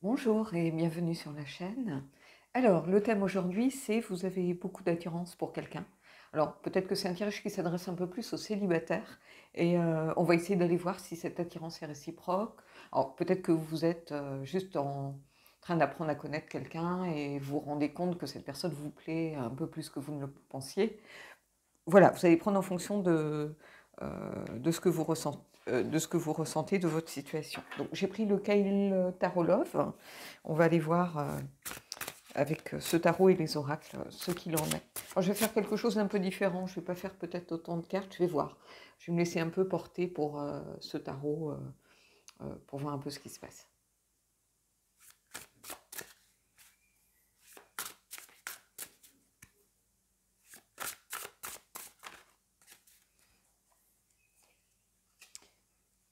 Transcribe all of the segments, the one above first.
Bonjour et bienvenue sur la chaîne. Alors, le thème aujourd'hui, c'est vous avez beaucoup d'attirance pour quelqu'un. Alors, peut-être que c'est un tirage qui s'adresse un peu plus aux célibataires et on va essayer d'aller voir si cette attirance est réciproque. Alors, peut-être que vous êtes juste en train d'apprendre à connaître quelqu'un et vous vous rendez compte que cette personne vous plaît un peu plus que vous ne le pensiez. Voilà, vous allez prendre en fonction de ce que vous ressentez, de votre situation. Donc, j'ai pris le Kyle Tarot Love. On va aller voir avec ce tarot et les oracles ce qu'il en est. Alors, je vais faire quelque chose d'un peu différent. Je ne vais pas faire peut-être autant de cartes. Je vais voir. Je vais me laisser un peu porter pour ce tarot, pour voir un peu ce qui se passe.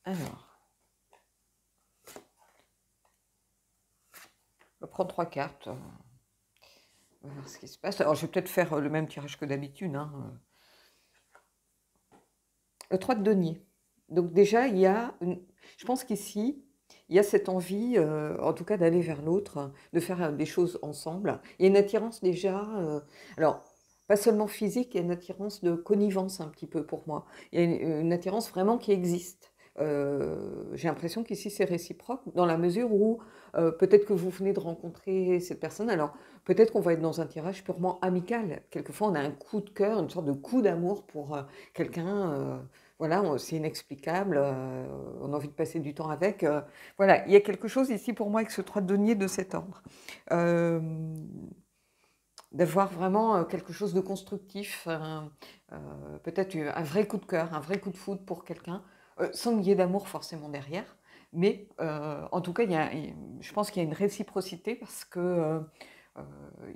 Alors, je vais prendre 3 cartes. On va voir ce qui se passe. Alors, je vais peut-être faire le même tirage que d'habitude. Le 3 de denier. Donc déjà, je pense qu'ici, il y a cette envie, en tout cas d'aller vers l'autre, de faire des choses ensemble. Il y a une attirance déjà, alors pas seulement physique, il y a une attirance de connivence un petit peu pour moi. Il y a une attirance vraiment qui existe. J'ai l'impression qu'ici c'est réciproque, dans la mesure où peut-être que vous venez de rencontrer cette personne. Alors peut-être qu'on va être dans un tirage purement amical. Quelquefois, on a un coup de cœur, une sorte de coup d'amour pour quelqu'un. Voilà, c'est inexplicable, on a envie de passer du temps avec. Voilà, il y a quelque chose ici pour moi avec ce 3 de denier de cet ordre. D'avoir vraiment quelque chose de constructif, peut-être un vrai coup de cœur, un vrai coup de foudre pour quelqu'un, sans qu'il y ait d'amour forcément derrière. Mais en tout cas, je pense qu'il y a une réciprocité parce que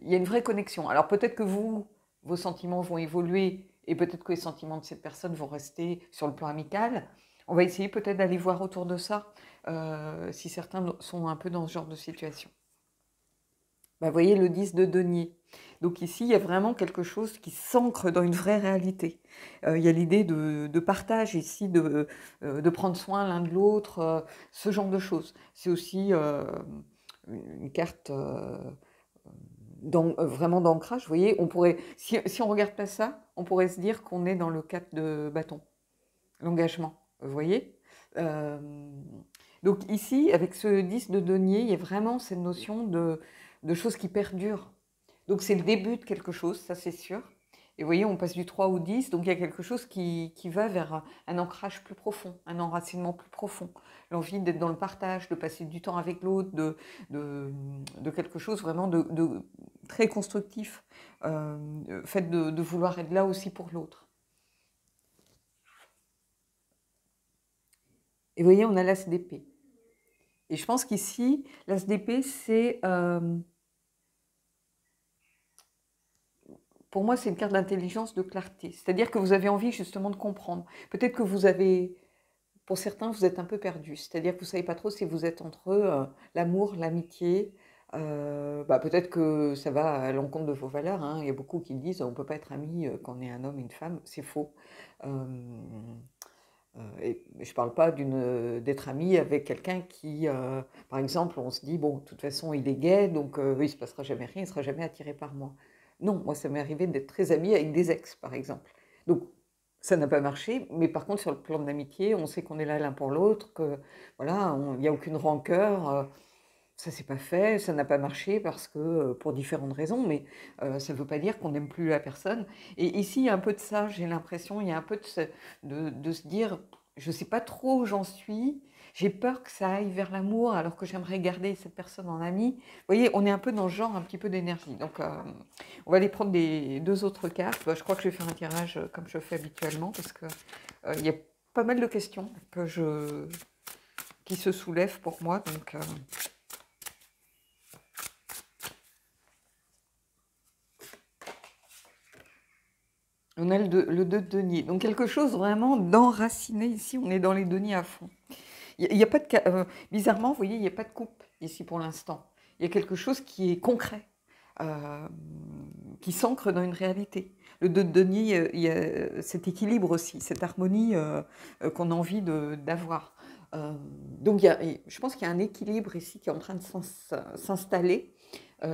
il y a une vraie connexion. Alors peut-être que vos sentiments vont évoluer et peut-être que les sentiments de cette personne vont rester sur le plan amical. On va essayer peut-être d'aller voir autour de ça, si certains sont un peu dans ce genre de situation. Vous voyez le 10 de denier. Donc ici, il y a vraiment quelque chose qui s'ancre dans une vraie réalité. Il y a l'idée de partage ici, de prendre soin l'un de l'autre, ce genre de choses. C'est aussi une carte vraiment d'ancrage. Vous voyez, si on regarde pas ça, on pourrait se dire qu'on est dans le 4 de bâton, l'engagement. Vous voyez. Euh, donc ici, avec ce 10 de denier, il y a vraiment cette notion de choses qui perdurent. Donc c'est le début de quelque chose, ça c'est sûr. Et vous voyez, on passe du 3 au 10, donc il y a quelque chose qui va vers un ancrage plus profond, un enracinement plus profond. L'envie d'être dans le partage, de passer du temps avec l'autre, de quelque chose vraiment de très constructif. Fait de vouloir être là aussi pour l'autre. Et vous voyez, on a l'as d'épée. Et je pense qu'ici, l'as d'épée, c'est... pour moi, c'est une carte d'intelligence, de clarté. C'est-à-dire que vous avez envie justement de comprendre. Peut-être que vous avez... Pour certains, vous êtes un peu perdu. C'est-à-dire que vous ne savez pas trop si vous êtes entre l'amour, l'amitié. Peut-être que ça va à l'encontre de vos valeurs. Hein. Il y a beaucoup qui disent on ne peut pas être amis quand on est un homme et une femme. C'est faux. Et je ne parle pas d'être ami avec quelqu'un qui, par exemple, on se dit, bon, de toute façon, il est gay, donc il ne se passera jamais rien, il ne sera jamais attiré par moi. Non, moi, ça m'est arrivé d'être très amie avec des ex, par exemple. Donc, ça n'a pas marché, mais par contre, sur le plan de l'amitié, on sait qu'on est là l'un pour l'autre, que voilà, il n'y a aucune rancœur. Ça s'est pas fait, ça n'a pas marché parce que pour différentes raisons, mais ça ne veut pas dire qu'on n'aime plus la personne. Et ici, il y a un peu de ça, j'ai l'impression, il y a un peu de se dire, je ne sais pas trop où j'en suis, j'ai peur que ça aille vers l'amour alors que j'aimerais garder cette personne en amie. Vous voyez, on est un peu dans ce genre un petit peu d'énergie. Donc, on va aller prendre les 2 autres cartes. Je crois que je vais faire un tirage comme je fais habituellement parce que il y a pas mal de questions qui se soulèvent pour moi. Donc, on a le 2 de denier. Donc quelque chose vraiment d'enraciné ici. On est dans les deniers à fond. Il y a pas bizarrement, vous voyez, il n'y a pas de coupe ici pour l'instant. Il y a quelque chose qui est concret, euh, qui s'ancre dans une réalité. Le 2 de denier, il y a cet équilibre aussi, cette harmonie qu'on a envie d'avoir. Donc je pense qu'il y a un équilibre ici qui est en train de s'installer,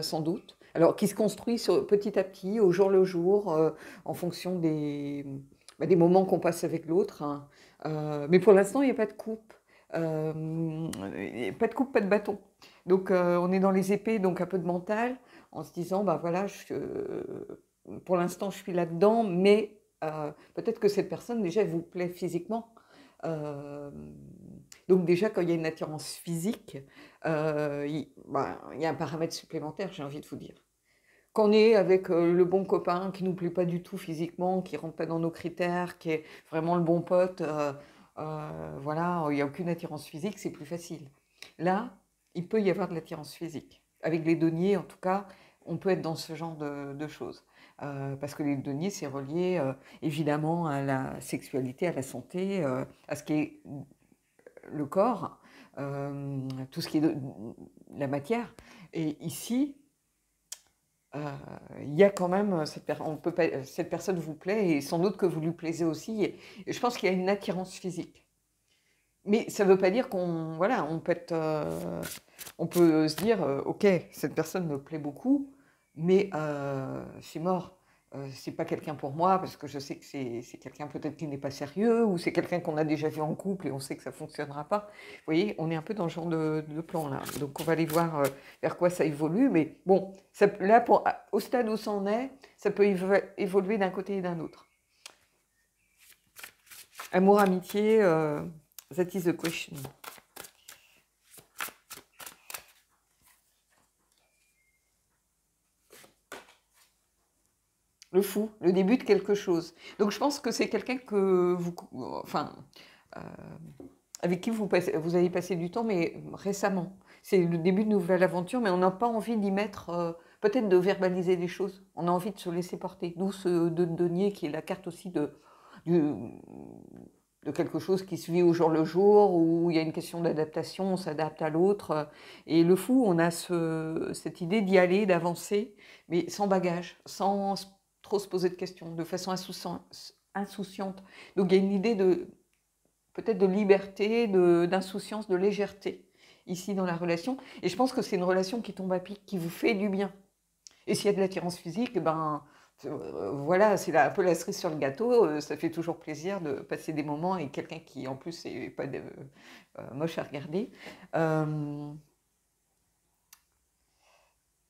sans doute. Alors qui se construit petit à petit, au jour le jour, en fonction des moments qu'on passe avec l'autre, hein. Mais pour l'instant, il n'y a pas de coupe. Pas de coupe, pas de bâton. Donc on est dans les épées, donc un peu de mental, en se disant, bah voilà, pour l'instant je suis là-dedans, mais peut-être que cette personne déjà elle vous plaît physiquement. Euh, donc déjà quand il y a une attirance physique, il y a un paramètre supplémentaire, j'ai envie de vous dire. Quand on est avec le bon copain qui nous plaît pas du tout physiquement, qui rentre pas dans nos critères, qui est vraiment le bon pote, voilà, il n'y a aucune attirance physique, c'est plus facile. Là, il peut y avoir de l'attirance physique. Avec les deniers, en tout cas, on peut être dans ce genre de choses. Parce que les deniers, c'est relié évidemment à la sexualité, à la santé, à ce qui est le corps, tout ce qui est la matière. Et ici, il y a quand même, cette personne vous plaît et sans doute que vous lui plaisez aussi. Et je pense qu'il y a une attirance physique. Mais ça ne veut pas dire qu'on, voilà, on peut se dire, ok, cette personne me plaît beaucoup, mais c'est mort. C'est pas quelqu'un pour moi parce que je sais que c'est quelqu'un peut-être qui n'est pas sérieux ou c'est quelqu'un qu'on a déjà vu en couple et on sait que ça fonctionnera pas. Vous voyez, on est un peu dans ce genre de plan là. Donc on va aller voir vers quoi ça évolue. Mais bon, là, au stade où ça en est, ça peut évoluer d'un côté et d'un autre. Amour, amitié, that is the question. Le fou, le début de quelque chose. Donc je pense que c'est quelqu'un que enfin, euh, avec qui vous avez passé du temps, mais récemment. C'est le début de nouvelle aventure, mais on n'a pas envie d'y mettre, peut-être de verbaliser les choses. On a envie de se laisser porter. D'où ce denier qui est la carte aussi du- de quelque chose qui se vit au jour le jour, où il y a une question d'adaptation, on s'adapte à l'autre. Et le fou, on a cette idée d'y aller, d'avancer, mais sans bagage, sans trop se poser de questions, de façon insouciante. Donc il y a une idée peut-être de liberté, d'insouciance, de légèreté ici dans la relation. Et je pense que c'est une relation qui tombe à pic, qui vous fait du bien. Et s'il y a de l'attirance physique, ben voilà, c'est un peu la cerise sur le gâteau. Ça fait toujours plaisir de passer des moments avec quelqu'un qui, en plus, n'est pas moche à regarder. Euh,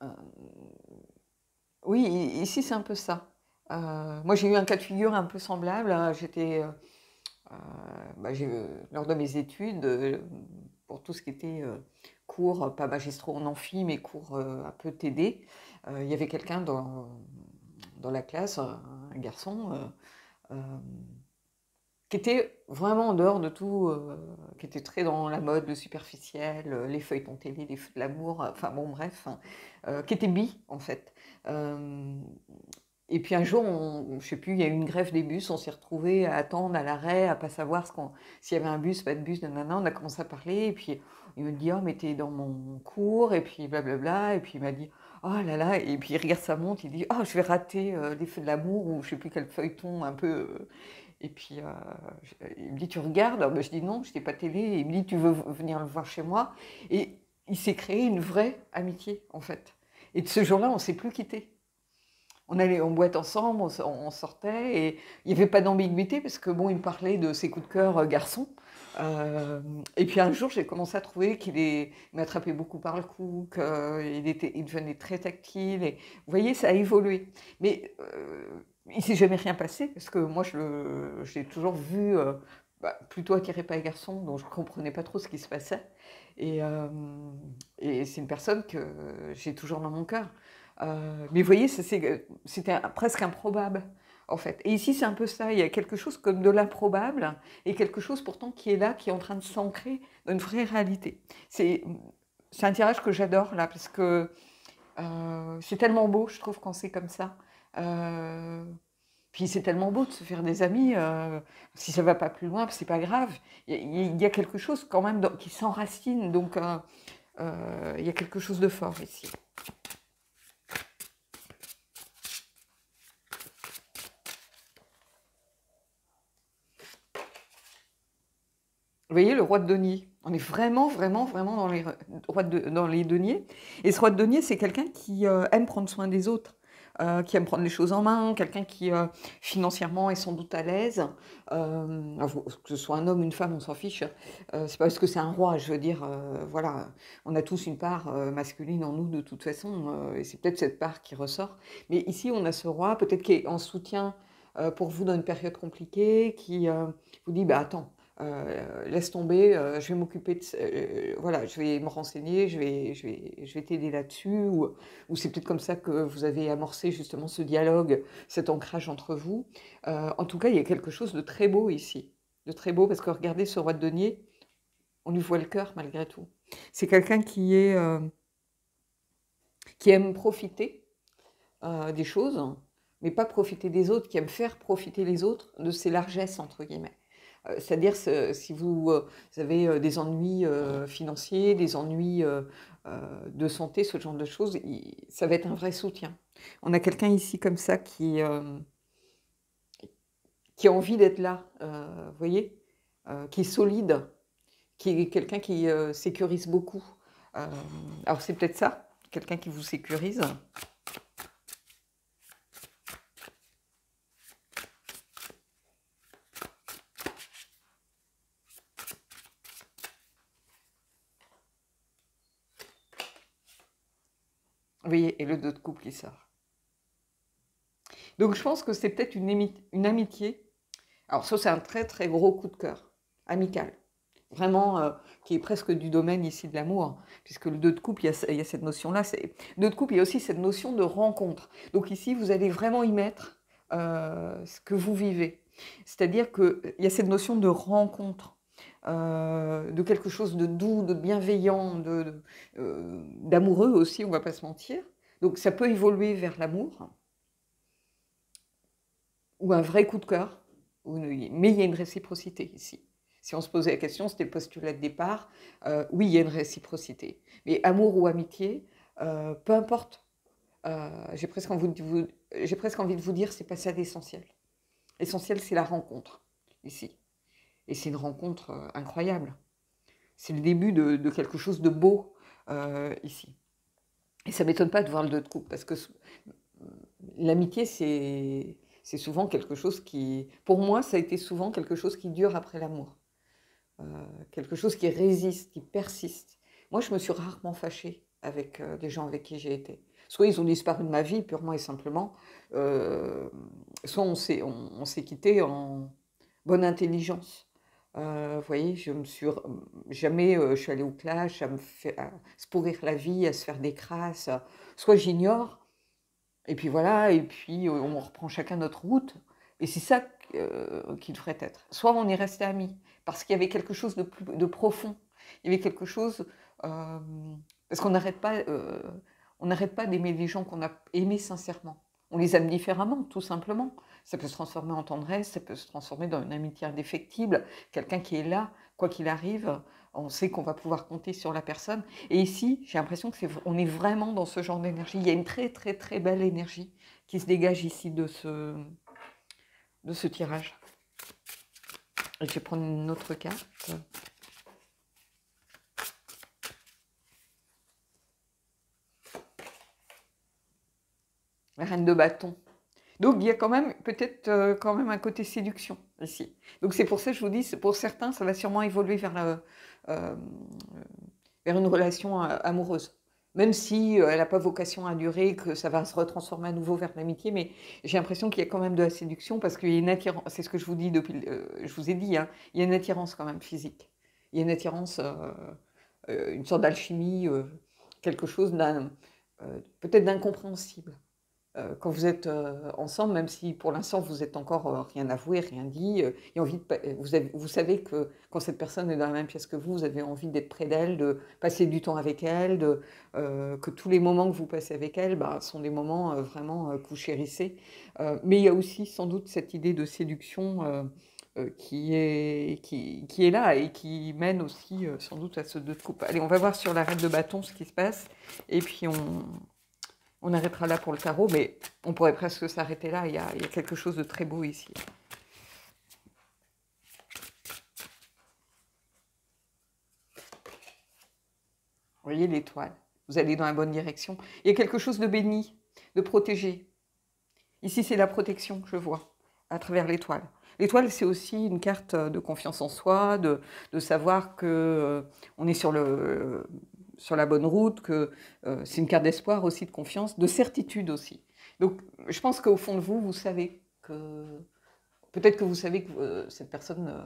euh, oui, ici, c'est un peu ça. Moi, j'ai eu un cas de figure un peu semblable. J'étais, lors de mes études, pour tout ce qui était cours, pas magistraux en amphi, mais cours un peu TD, il y avait quelqu'un dans la classe, un garçon, euh, qui était vraiment en dehors de tout, qui était très dans la mode, le superficiel, les feuilletons télé, les feux de l'amour, enfin bon, bref, hein, qui était bi en fait. Euh, et puis un jour, je sais plus, il y a eu une grève des bus, on s'est retrouvés à attendre à l'arrêt, à pas savoir s'il y avait un bus, pas de bus, nanana, on a commencé à parler, et puis il me dit, oh mais t'es dans mon cours, et puis blablabla, et puis il m'a dit, oh là là, et puis il regarde sa montre, il dit, oh je vais rater les feux de l'amour, ou je sais plus quel feuilleton un peu, et puis il me dit, tu regardes? Ben, je dis non, je n'ai pas télé, et il me dit, tu veux venir le voir chez moi? Et il s'est créé une vraie amitié, en fait. Et de ce jour-là, on ne s'est plus quittés. On allait en boîte ensemble, on sortait et il n'y avait pas d'ambiguïté parce que bon, il me parlait de ses coups de cœur garçon. Et puis un jour, j'ai commencé à trouver il m'attrapait beaucoup par le cou, il devenait très tactile. Et, vous voyez, ça a évolué. Mais il ne s'est jamais rien passé parce que moi, j'ai toujours vu plutôt attiré par les garçons, donc je ne comprenais pas trop ce qui se passait. Et, euh, et c'est une personne que j'ai toujours dans mon cœur. Mais vous voyez, c'était presque improbable, en fait. Et ici, c'est un peu ça. Il y a quelque chose comme de l'improbable et quelque chose pourtant qui est là, qui est en train de s'ancrer dans une vraie réalité. C'est un tirage que j'adore, là, parce que c'est tellement beau, je trouve, quand c'est comme ça. Euh, Puis c'est tellement beau de se faire des amis. Si ça va pas plus loin, c'est pas grave. Il y a quelque chose quand même qui s'enracine. Donc, il y a quelque chose de fort ici. Vous voyez, le roi de denier. On est vraiment, vraiment, vraiment dans les deniers. Et ce roi de denier, c'est quelqu'un qui aime prendre soin des autres, qui aime prendre les choses en main, quelqu'un qui financièrement est sans doute à l'aise. Alors, que ce soit un homme, une femme, on s'en fiche. C'est pas parce que c'est un roi, je veux dire, voilà, on a tous une part masculine en nous de toute façon, et c'est peut-être cette part qui ressort. Mais ici, on a ce roi, peut-être qui est en soutien pour vous dans une période compliquée, qui vous dit, bah attends, laisse tomber, je vais m'occuper de, voilà, je vais me renseigner, je vais t'aider là-dessus, ou c'est peut-être comme ça que vous avez amorcé justement ce dialogue, cet ancrage entre vous. En tout cas, il y a quelque chose de très beau ici, de très beau, parce que regardez ce roi de denier, on lui voit le cœur malgré tout. C'est quelqu'un qui aime profiter des choses, mais pas profiter des autres, qui aime faire profiter les autres de ses largesses, entre guillemets. C'est-à-dire, si vous avez des ennuis financiers, des ennuis de santé, ce genre de choses, ça va être un vrai soutien. On a quelqu'un ici comme ça qui a envie d'être là, vous voyez, qui est solide, qui est quelqu'un qui sécurise beaucoup. Alors c'est peut-être ça, quelqu'un qui vous sécurise. Vous voyez, et le 2 de couple qui sort. Donc je pense que c'est peut-être une amitié. Alors ça, c'est un très très gros coup de cœur, amical. Vraiment, qui est presque du domaine ici de l'amour, puisque le 2 de couple, il y a cette notion-là. Le 2 de couple, il y a aussi cette notion de rencontre. Donc ici, vous allez vraiment y mettre ce que vous vivez. C'est-à-dire qu'il y a cette notion de rencontre, de quelque chose de doux, de bienveillant, d'amoureux aussi, on ne va pas se mentir. Donc ça peut évoluer vers l'amour, ou un vrai coup de cœur, mais il y a une réciprocité ici. Si on se posait la question, c'était le postulat de départ, oui, il y a une réciprocité. Mais amour ou amitié, peu importe. J'ai presque envie de vous dire, c'est pas ça l'essentiel. L'essentiel, c'est la rencontre, ici. Et c'est une rencontre incroyable. C'est le début de quelque chose de beau, ici. Et ça ne m'étonne pas de voir le 2 de couple, parce que l'amitié, c'est souvent quelque chose qui... Pour moi, ça a été souvent quelque chose qui dure après l'amour. Quelque chose qui résiste, qui persiste. Moi, je me suis rarement fâchée avec des gens avec qui j'ai été. Soit ils ont disparu de ma vie, purement et simplement, soit on s'est quitté en bonne intelligence. Vous voyez, jamais je suis allée au clash à se pourrir la vie, à se faire des crasses. Soit j'ignore, et puis voilà, et puis on reprend chacun notre route. Et c'est ça qu'il devrait être. Soit on est resté amis, parce qu'il y avait quelque chose de profond. Il y avait quelque chose... parce qu'on n'arrête pas d'aimer les gens qu'on a aimés sincèrement. On les aime différemment, tout simplement. Ça peut se transformer en tendresse, ça peut se transformer dans une amitié indéfectible. Quelqu'un qui est là, quoi qu'il arrive, on sait qu'on va pouvoir compter sur la personne. Et ici, j'ai l'impression qu'on est vraiment dans ce genre d'énergie. Il y a une très très très belle énergie qui se dégage ici de ce tirage. Et je vais prendre une autre carte. La reine de bâton. Donc il y a quand même peut-être quand même un côté séduction ici. Donc c'est pour ça que je vous dis, pour certains, ça va sûrement évoluer vers une relation amoureuse. Même si elle n'a pas vocation à durer, que ça va se retransformer à nouveau vers l'amitié, mais j'ai l'impression qu'il y a quand même de la séduction parce qu'il y a une attirance, c'est ce que je vous dis depuis, je vous ai dit, hein, il y a une attirance quand même physique. Il y a une attirance, une sorte d'alchimie, quelque chose peut-être d'incompréhensible. Quand vous êtes ensemble, même si pour l'instant vous êtes encore rien avoué, rien dit, et vous savez que quand cette personne est dans la même pièce que vous avez envie d'être près d'elle, de passer du temps avec elle, que tous les moments que vous passez avec elle sont des moments vraiment que vous chérissez. Mais il y a aussi sans doute cette idée de séduction qui est là et qui mène aussi sans doute à ce 2 de coupe. Allez, on va voir sur la reine de bâton ce qui se passe, et puis on arrêtera là pour le tarot, mais on pourrait presque s'arrêter là. Il y a quelque chose de très beau ici. voyez l'étoile. Vous allez dans la bonne direction. Il y a quelque chose de béni, de protégé. Ici, c'est la protection, je vois, à travers l'étoile. L'étoile, c'est aussi une carte de confiance en soi, de savoir que on est sur la bonne route, que c'est une carte d'espoir aussi, de confiance, de certitude aussi. Donc, je pense qu'au fond de vous, vous savez que... Peut-être que vous savez que cette personne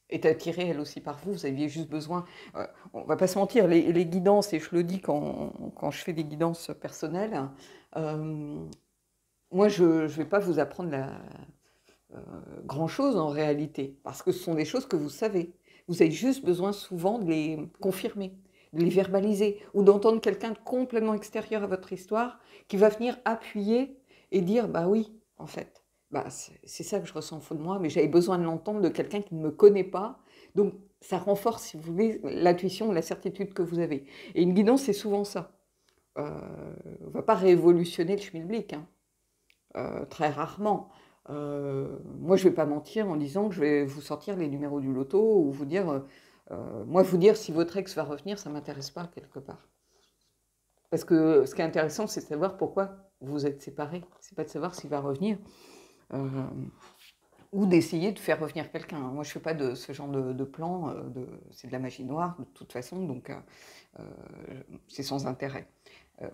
est attirée, elle aussi, par vous. Vous aviez juste besoin... on ne va pas se mentir, les guidances, et je le dis quand je fais des guidances personnelles, moi, je ne vais pas vous apprendre grand-chose en réalité, parce que ce sont des choses que vous savez. Vous avez juste besoin souvent de les confirmer, de les verbaliser, ou d'entendre quelqu'un de complètement extérieur à votre histoire qui va venir appuyer et dire « bah oui, en fait, bah, c'est ça que je ressens au fond de moi, mais j'avais besoin de l'entendre de quelqu'un qui ne me connaît pas ». Donc ça renforce, si vous voulez, l'intuition, la certitude que vous avez. Et une guidance, c'est souvent ça. On ne va pas révolutionner le schmilblick, hein. Très rarement. Moi, je ne vais pas mentir en disant que je vais vous sortir les numéros du loto ou vous dire, moi, vous dire si votre ex va revenir, ça ne m'intéresse pas quelque part. Parce que ce qui est intéressant, c'est de savoir pourquoi vous êtes séparés. C'est pas de savoir s'il va revenir ou d'essayer de faire revenir quelqu'un. Moi, je ne fais pas de ce genre de plan, c'est de la magie noire de toute façon, donc c'est sans intérêt.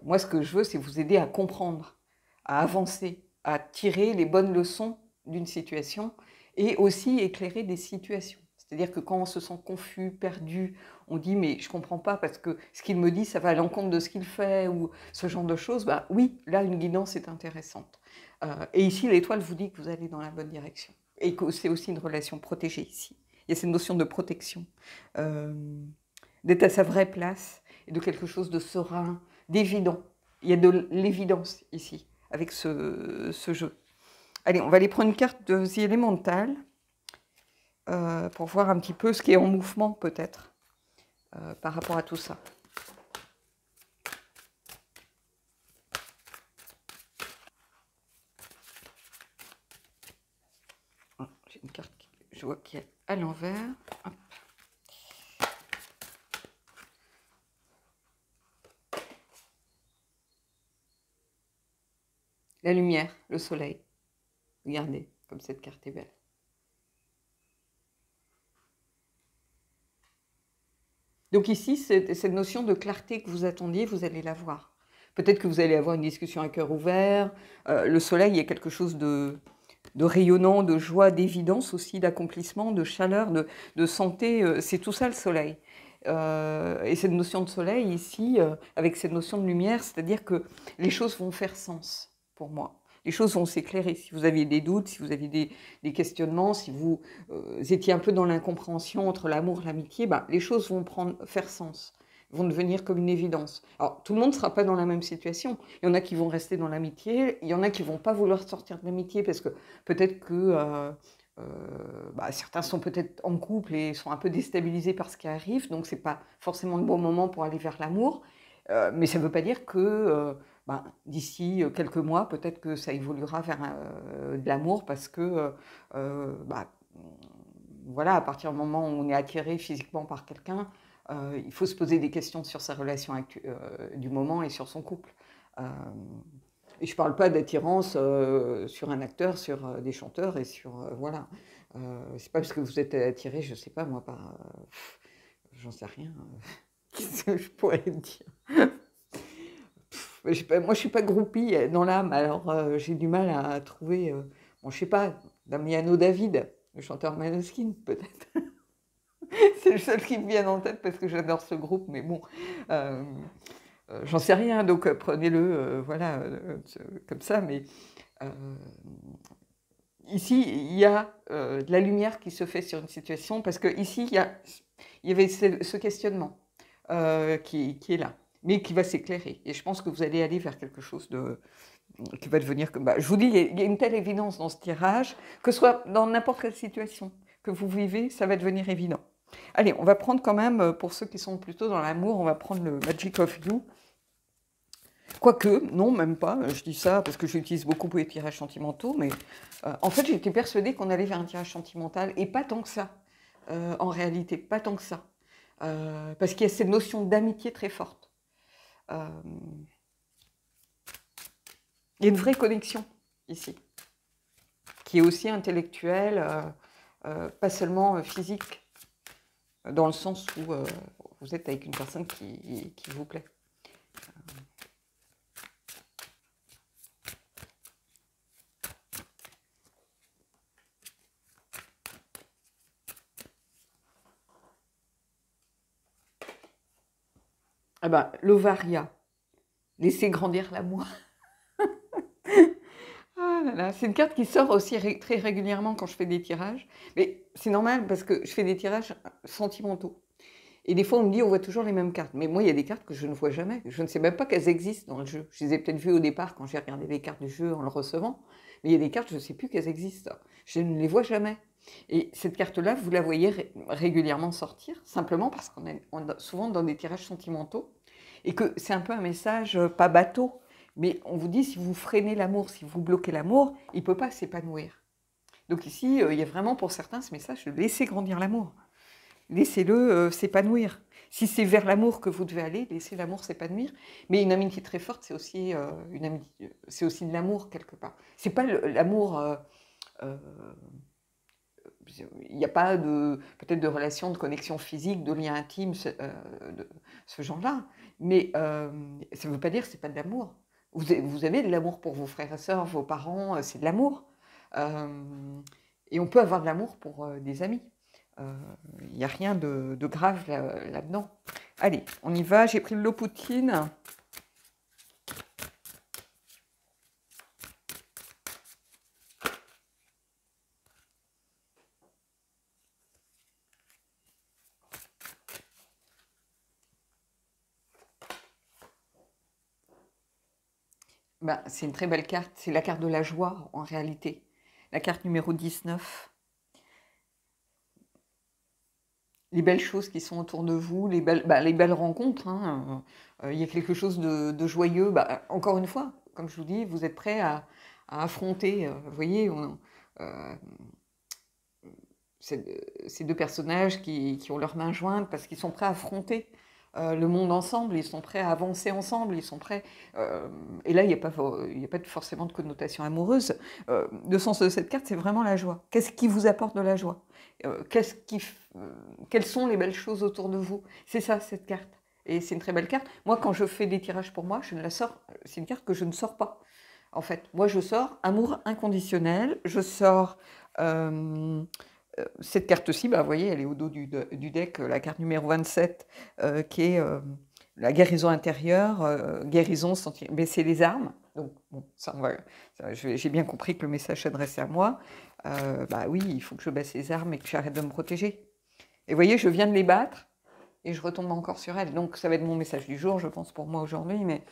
Moi, ce que je veux, c'est vous aider à comprendre, à avancer, à tirer les bonnes leçons d'une situation et aussi éclairer des situations. C'est-à-dire que quand on se sent confus, perdu, on dit « mais je ne comprends pas parce que ce qu'il me dit, ça va à l'encontre de ce qu'il fait » ou ce genre de choses, bah, oui, là, une guidance est intéressante. Et ici, l'étoile vous dit que vous allez dans la bonne direction et que c'est aussi une relation protégée ici. Il y a cette notion de protection, d'être à sa vraie place et de quelque chose de serein, d'évident. Il y a de l'évidence ici, avec ce jeu. Allez, on va aller prendre une carte de The Elemental pour voir un petit peu ce qui est en mouvement, peut-être, par rapport à tout ça. J'ai une carte, je vois qui est à l'envers. Hop. La lumière, le soleil. Regardez, comme cette carte est belle. Donc ici, cette notion de clarté que vous attendiez, vous allez la voir. Peut-être que vous allez avoir une discussion à cœur ouvert. Le soleil est quelque chose de rayonnant, de joie, d'évidence aussi, d'accomplissement, de chaleur, de santé. C'est tout ça le soleil. Et cette notion de soleil ici, avec cette notion de lumière, c'est-à-dire que les choses vont faire sens pour moi. Les choses vont s'éclairer. Si vous aviez des doutes, si vous aviez des questionnements, si vous étiez un peu dans l'incompréhension entre l'amour et l'amitié, bah, les choses vont faire sens, vont devenir comme une évidence. Alors, tout le monde ne sera pas dans la même situation. Il y en a qui vont rester dans l'amitié, il y en a qui ne vont pas vouloir sortir de l'amitié parce que peut-être que bah, certains sont peut-être en couple et sont un peu déstabilisés par ce qui arrive, donc ce n'est pas forcément le bon moment pour aller vers l'amour. Mais ça ne veut pas dire que bah, d'ici quelques mois, peut-être que ça évoluera vers de l'amour parce que bah, voilà, à partir du moment où on est attiré physiquement par quelqu'un, il faut se poser des questions sur sa relation du moment et sur son couple. Et je ne parle pas d'attirance sur un acteur, sur des chanteurs et sur... voilà. C'est pas parce que vous êtes attiré, je ne sais pas, moi, par... j'en sais rien. Qu'est-ce que je pourrais dire? Moi, je ne suis pas groupie dans l'âme, alors j'ai du mal à trouver... bon, je ne sais pas, Damiano David, le chanteur Maneskin, peut-être. C'est le seul qui me vient en tête parce que j'adore ce groupe, mais bon... j'en sais rien, donc prenez-le voilà, comme ça, mais ici, il y a de la lumière qui se fait sur une situation, parce qu'ici, il y avait ce questionnement qui est là, mais qui va s'éclairer. Et je pense que vous allez aller vers quelque chose qui va devenir comme... Bah, je vous dis, il y a une telle évidence dans ce tirage, que ce soit dans n'importe quelle situation que vous vivez, ça va devenir évident. Allez, on va prendre quand même, pour ceux qui sont plutôt dans l'amour, on va prendre le Magic of You. Quoique, non, même pas, je dis ça parce que j'utilise beaucoup pour les tirages sentimentaux, mais en fait, j'étais persuadée qu'on allait vers un tirage sentimental, et pas tant que ça, en réalité, pas tant que ça. parce qu'il y a cette notion d'amitié très forte. Euh, il y a une vraie connexion ici, qui est aussi intellectuelle, pas seulement physique, dans le sens où vous êtes avec une personne qui vous plaît. Ah ben, l'ovaria, laissez grandir l'amour. Ah là là, c'est une carte qui sort aussi très régulièrement quand je fais des tirages. Mais c'est normal parce que je fais des tirages sentimentaux. Et des fois, on me dit, on voit toujours les mêmes cartes. Mais moi, il y a des cartes que je ne vois jamais. Je ne sais même pas qu'elles existent dans le jeu. Je les ai peut-être vues au départ quand j'ai regardé les cartes du jeu en le recevant. Mais il y a des cartes, je ne sais plus qu'elles existent. Je ne les vois jamais. Et cette carte-là, vous la voyez régulièrement sortir, simplement parce qu'on est souvent dans des tirages sentimentaux. Et que c'est un peu un message, pas bateau, mais on vous dit, si vous freinez l'amour, si vous bloquez l'amour, il ne peut pas s'épanouir. Donc ici, il y a vraiment pour certains ce message de laisser grandir l'amour. Laissez-le s'épanouir. Si c'est vers l'amour que vous devez aller, laissez l'amour s'épanouir. Mais une amitié très forte, c'est aussi, c'est aussi de l'amour quelque part. C'est pas l'amour... il n'y a pas peut-être de relation, de connexion physique, de lien intime, de ce genre-là. Mais ça ne veut pas dire que ce n'est pas de l'amour. Vous avez de l'amour pour vos frères et sœurs, vos parents, c'est de l'amour. Et on peut avoir de l'amour pour des amis. Il n'y a rien de grave là-dedans. Allez, on y va. J'ai pris le Lopoutine. Ben, c'est une très belle carte. C'est la carte de la joie, en réalité. La carte numéro 19. Les belles choses qui sont autour de vous, les belles rencontres. Hein. Il y a quelque chose de joyeux. Encore une fois, comme je vous dis, vous êtes prêts à affronter. Vous voyez, ces deux personnages qui ont leurs mains jointes parce qu'ils sont prêts à affronter le monde ensemble, ils sont prêts à avancer ensemble, ils sont prêts... et là, il n'y a pas forcément de connotation amoureuse. Le sens de cette carte, c'est vraiment la joie. Qu'est-ce qui vous apporte de la joie? Quelles sont les belles choses autour de vous? C'est ça, cette carte. Et c'est une très belle carte. Moi, quand je fais des tirages pour moi, je ne la sors... C'est une carte que je ne sors pas. En fait, moi, je sors amour inconditionnel, je sors... cette carte-ci, vous voyez, elle est au dos du deck, la carte numéro 27, qui est la guérison intérieure, guérison, baisser les armes. Donc, bon, j'ai bien compris que le message s'adressait à moi. Oui, il faut que je baisse les armes et que j'arrête de me protéger. Et vous voyez, je viens de les battre et je retombe encore sur elles. Donc, ça va être mon message du jour, je pense, pour moi aujourd'hui. Mais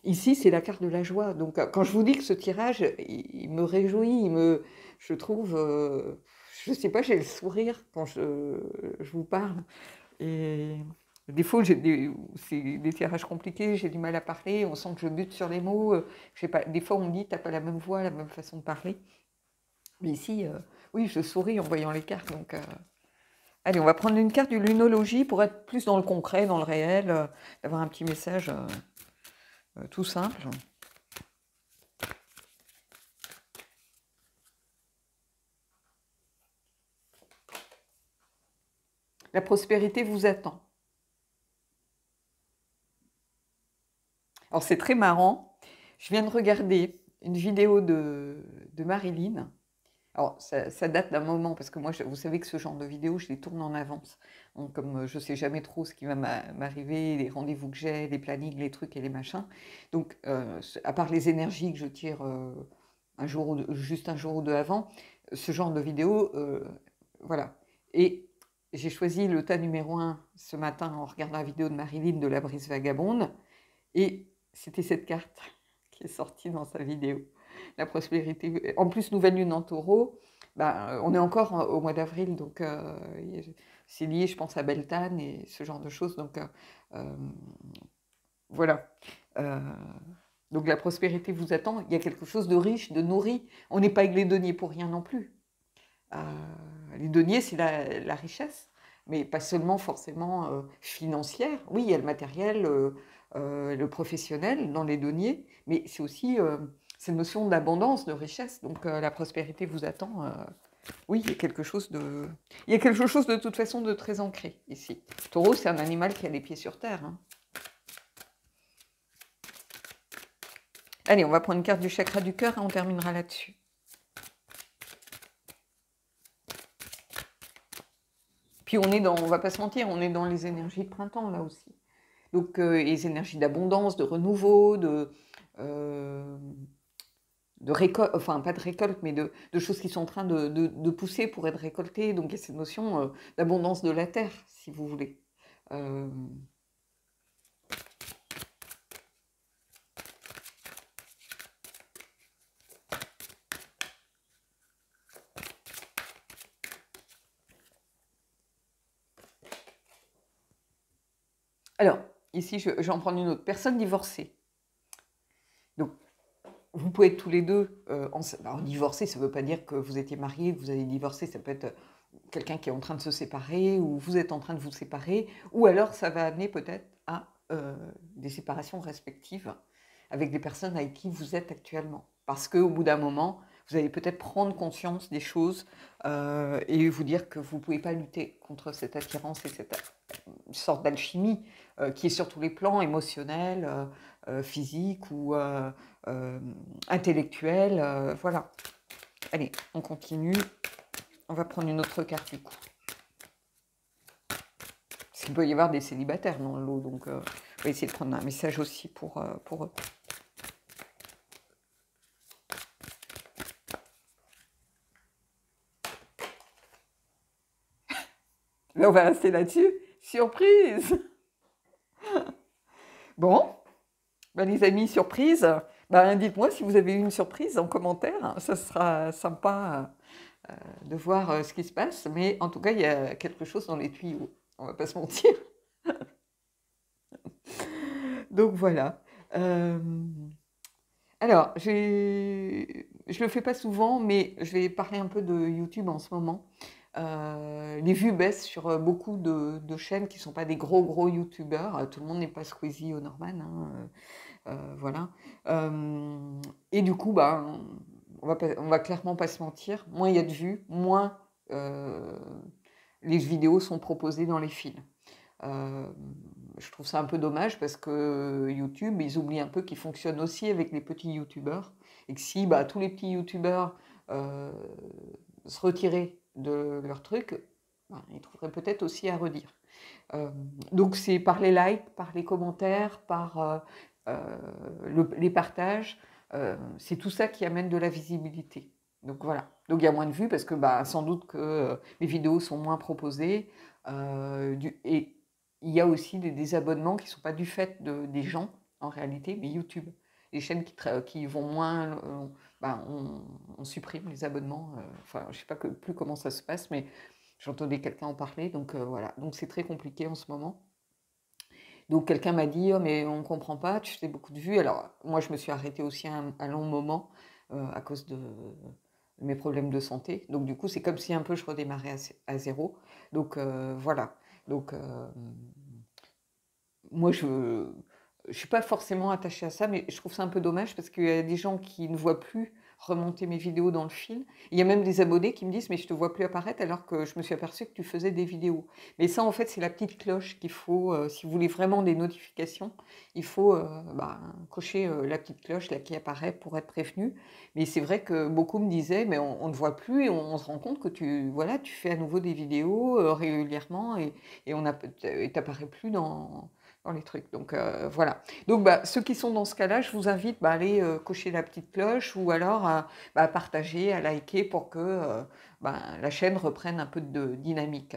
ici, c'est la carte de la joie. Donc, quand je vous dis que ce tirage, il me réjouit, je trouve, je ne sais pas, j'ai le sourire quand je vous parle. Et des fois, c'est des tirages compliqués, j'ai du mal à parler, on sent que je bute sur les mots. Des fois, on me dit, tu n'as pas la même voix, la même façon de parler. Mais ici, oui, je souris en voyant les cartes. Donc, allez, on va prendre une carte du lunologie pour être plus dans le concret, dans le réel, d'avoir un petit message tout simple. La prospérité vous attend. Alors c'est très marrant, je viens de regarder une vidéo de Marilyn. Alors ça date d'un moment, parce que moi, vous savez que ce genre de vidéos, je les tourne en avance. Donc, comme je ne sais jamais trop ce qui va m'arriver, les rendez-vous que j'ai, les plannings, les trucs et les machins. Donc, à part les énergies que je tire juste un jour ou deux avant, ce genre de vidéo, voilà. Et j'ai choisi le tas numéro 1 ce matin en regardant la vidéo de Marilyn de la brise vagabonde. Et c'était cette carte qui est sortie dans sa vidéo. La prospérité. En plus, nouvelle lune en taureau. On est encore au mois d'avril, donc c'est lié, je pense, à Beltane et ce genre de choses. Donc voilà. Donc la prospérité vous attend. Il y a quelque chose de riche, de nourri. On n'est pas avec les deniers pour rien non plus. Les deniers, c'est la richesse. mais pas seulement forcément financière. Oui, il y a le matériel, le professionnel dans les deniers, mais c'est aussi cette notion d'abondance, de richesse. Donc la prospérité vous attend. Oui, il y a quelque chose de toute façon de très ancré ici. Taureau, c'est un animal qui a les pieds sur terre, hein. Allez, on va prendre une carte du chakra du cœur et on terminera là-dessus. Puis on va pas se mentir, on est dans les énergies de printemps là aussi. Donc les énergies d'abondance, de renouveau, euh, de récolte, enfin pas de récolte, mais de choses qui sont en train de pousser pour être récoltées. Donc il y a cette notion d'abondance de la terre, si vous voulez. Euh, Alors, ici, je vais en prendre une autre. Personne divorcée. Donc, vous pouvez être tous les deux alors, divorcés, ça ne veut pas dire que vous étiez mariés, que vous allez divorcer. Ça peut être quelqu'un qui est en train de se séparer, ou vous êtes en train de vous séparer, ou alors ça va amener peut-être à des séparations respectives avec des personnes avec qui vous êtes actuellement. Parce qu'au bout d'un moment, vous allez peut-être prendre conscience des choses et vous dire que vous ne pouvez pas lutter contre cette attirance et cette sorte d'alchimie qui est sur tous les plans, émotionnels, physiques ou intellectuels. Voilà. Allez, on continue. On va prendre une autre carte du coup. Parce qu'il peut y avoir des célibataires dans le lot, donc on va essayer de prendre un message aussi pour eux. Là, on va rester là-dessus. Surprise! Bon, ben, les amis, surprise. Ben, dites-moi si vous avez eu une surprise en commentaire. Ça sera sympa de voir ce qui se passe. Mais en tout cas, il y a quelque chose dans les tuyaux. On va pas se mentir. Donc voilà. Alors, je le fais pas souvent, mais je vais parler un peu de YouTube en ce moment. Les vues baissent sur beaucoup de chaînes qui ne sont pas des gros YouTubeurs. Tout le monde n'est pas Squeezie ou Norman, hein, voilà. Et du coup, bah, on va clairement pas se mentir. Moins il y a de vues, moins les vidéos sont proposées dans les fils. Je trouve ça un peu dommage parce que YouTube, ils oublient un peu qu'ils fonctionnent aussi avec les petits YouTubeurs et que si bah, tous les petits YouTubeurs se retiraient de leur truc, bah, ils trouveraient peut-être aussi à redire. Donc c'est par les likes, par les commentaires, par les partages, c'est tout ça qui amène de la visibilité. Donc voilà. Donc il y a moins de vues parce que bah, sans doute que les vidéos sont moins proposées et il y a aussi des désabonnements qui ne sont pas du fait des gens en réalité, mais YouTube. Les chaînes qui vont moins, bah, on supprime les abonnements. Enfin, je ne sais pas plus comment ça se passe, mais j'entendais quelqu'un en parler, donc voilà. Donc c'est très compliqué en ce moment. Donc quelqu'un m'a dit oh, mais on ne comprend pas, tu fais beaucoup de vues. Alors moi je me suis arrêtée aussi un long moment à cause de mes problèmes de santé. Donc du coup c'est comme si un peu je redémarrais à zéro. Donc voilà. Donc moi je suis pas forcément attachée à ça, mais je trouve ça un peu dommage parce qu'il y a des gens qui ne voient plus remonter mes vidéos dans le fil. Il y a même des abonnés qui me disent mais je te vois plus apparaître alors que je me suis aperçue que tu faisais des vidéos. Mais ça en fait c'est la petite cloche qu'il faut, si vous voulez vraiment des notifications, il faut bah, cocher la petite cloche là qui apparaît pour être prévenu. Mais c'est vrai que beaucoup me disaient mais on ne voit plus et on se rend compte que voilà, tu fais à nouveau des vidéos régulièrement et t'apparais plus dans les trucs. Donc voilà. Donc bah, ceux qui sont dans ce cas-là, je vous invite à aller cocher la petite cloche ou alors à partager, à liker pour que la chaîne reprenne un peu de dynamique.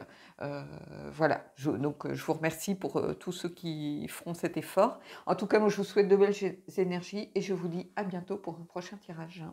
Voilà. Donc je vous remercie pour tous ceux qui feront cet effort. En tout cas, moi je vous souhaite de belles énergies et je vous dis à bientôt pour un prochain tirage.